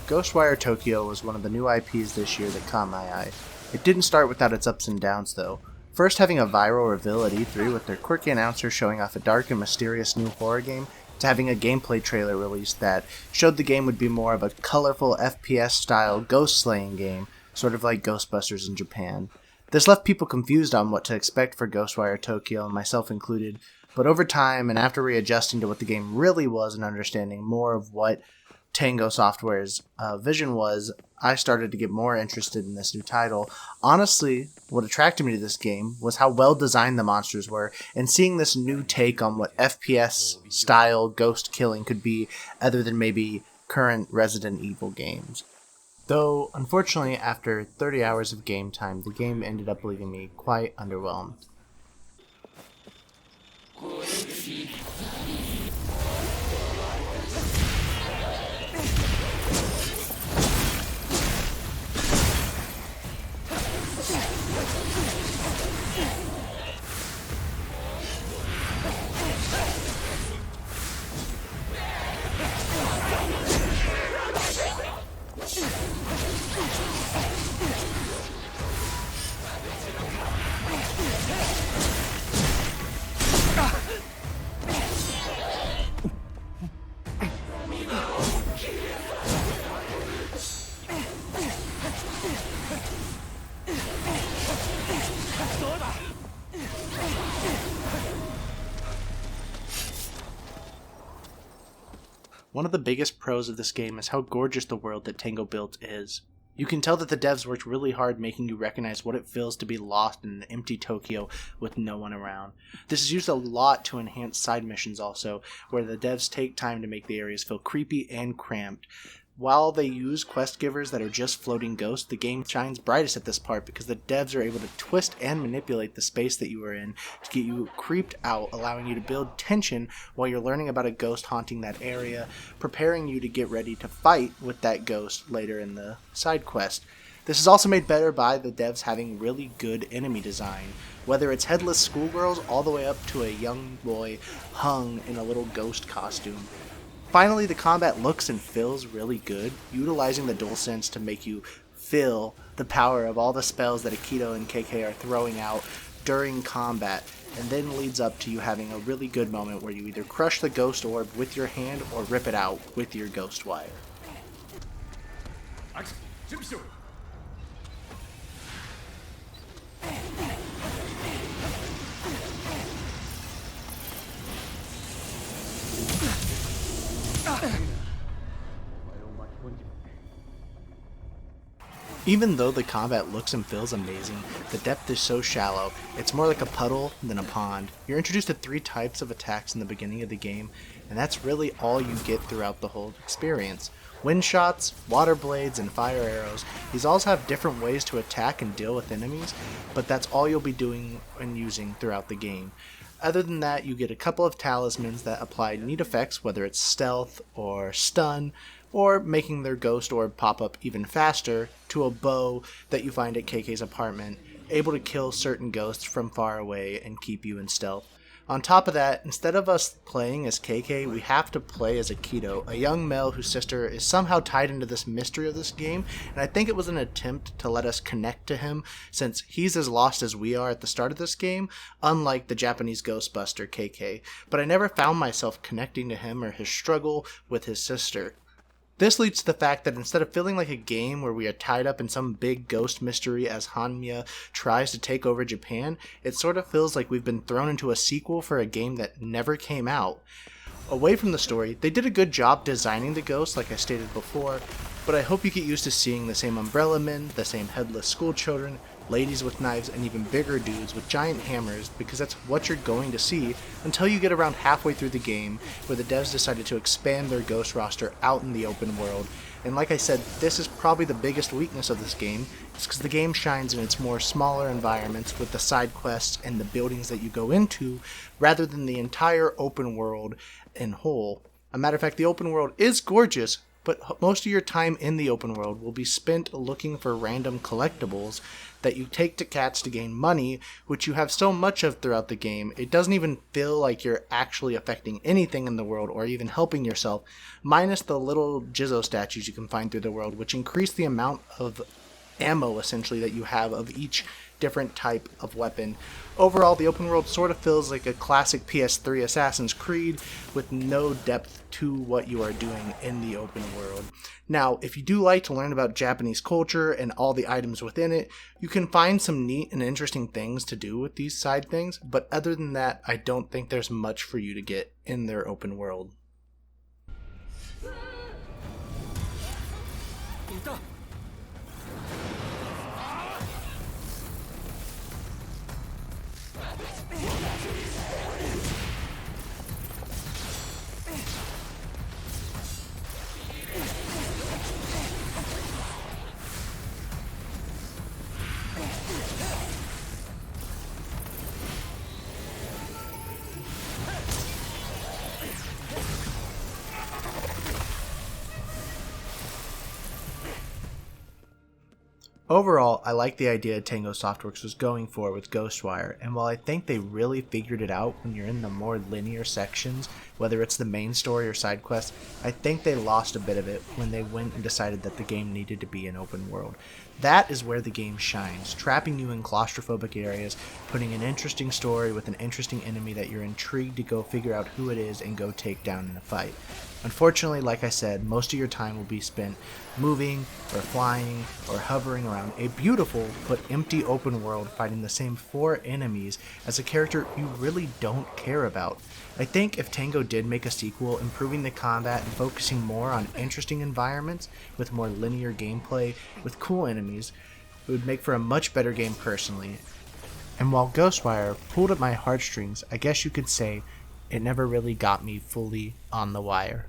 Ghostwire Tokyo was one of the new IPs this year that caught my eye. It didn't start without its ups and downs though. First having a viral reveal at E3 with their quirky announcer showing off a dark and mysterious new horror game, to having a gameplay trailer released that showed the game would be more of a colorful FPS-style ghost-slaying game, sort of like Ghostbusters in Japan. This left people confused on what to expect for Ghostwire Tokyo, myself included, but over time, and after readjusting to what the game really was and understanding more of what Tango Software's vision was, I started to get more interested in this new title. Honestly, what attracted me to this game was how well designed the monsters were, and seeing this new take on what FPS-style ghost killing could be, other than maybe current Resident Evil games. Though, unfortunately, after 30 hours of game time, the game ended up leaving me quite underwhelmed. One of the biggest pros of this game is how gorgeous the world that Tango built is. You can tell that the devs worked really hard making you recognize what it feels to be lost in an empty Tokyo with no one around. This is used a lot to enhance side missions also, where the devs take time to make the areas feel creepy and cramped. While they use quest givers that are just floating ghosts, the game shines brightest at this part because the devs are able to twist and manipulate the space that you are in to get you creeped out, allowing you to build tension while you're learning about a ghost haunting that area, preparing you to get ready to fight with that ghost later in the side quest. This is also made better by the devs having really good enemy design, whether it's headless schoolgirls all the way up to a young boy hung in a little ghost costume. Finally, the combat looks and feels really good, utilizing the DualSense to make you feel the power of all the spells that Akito and KK are throwing out during combat, and then leads up to you having a really good moment where you either crush the ghost orb with your hand or rip it out with your Ghostwire. Even though the combat looks and feels amazing, the depth is so shallow, it's more like a puddle than a pond. You're introduced to 3 types of attacks in the beginning of the game, and that's really all you get throughout the whole experience. Wind shots, water blades, and fire arrows. These all have different ways to attack and deal with enemies, but that's all you'll be doing and using throughout the game. Other than that, you get a couple of talismans that apply neat effects, whether it's stealth or stun, or making their ghost orb pop up even faster, to a bow that you find at KK's apartment, able to kill certain ghosts from far away and keep you in stealth. On top of that, instead of us playing as KK, we have to play as Akito, a young male whose sister is somehow tied into this mystery of this game, and I think it was an attempt to let us connect to him, since he's as lost as we are at the start of this game, unlike the Japanese Ghostbuster KK, but I never found myself connecting to him or his struggle with his sister. This leads to the fact that instead of feeling like a game where we are tied up in some big ghost mystery as Hannya tries to take over Japan, it sort of feels like we've been thrown into a sequel for a game that never came out. Away from the story, they did a good job designing the ghosts like I stated before, but I hope you get used to seeing the same umbrella men, the same headless schoolchildren, ladies with knives, and even bigger dudes with giant hammers, because that's what you're going to see until you get around halfway through the game, where the devs decided to expand their ghost roster out in the open world. And like I said, this is probably the biggest weakness of this game, it's because the game shines in its more smaller environments with the side quests and the buildings that you go into, rather than the entire open world in whole. A matter of fact, the open world is gorgeous, but most of your time in the open world will be spent looking for random collectibles that you take to cats to gain money, which you have so much of throughout the game, it doesn't even feel like you're actually affecting anything in the world or even helping yourself, minus the little Jizzo statues you can find through the world, which increase the amount of ammo essentially that you have of each different type of weapon. Overall, the open world sort of feels like a classic PS3 Assassin's Creed with no depth to what you are doing in the open world. Now, if you do like to learn about Japanese culture and all the items within it, you can find some neat and interesting things to do with these side things, but other than that, I don't think there's much for you to get in their open world. Overall, I like the idea Tango Softworks was going for with Ghostwire, and while I think they really figured it out when you're in the more linear sections, whether it's the main story or side quests, I think they lost a bit of it when they went and decided that the game needed to be an open world. That is where the game shines, trapping you in claustrophobic areas, putting an interesting story with an interesting enemy that you're intrigued to go figure out who it is and go take down in a fight. Unfortunately, like I said, most of your time will be spent moving or flying or hovering around a beautiful but empty open world fighting the same 4 enemies as a character you really don't care about. I think if Tango did make a sequel, improving the combat and focusing more on interesting environments with more linear gameplay with cool enemies, it would make for a much better game personally. And while Ghostwire pulled at my heartstrings, I guess you could say it never really got me fully on the wire.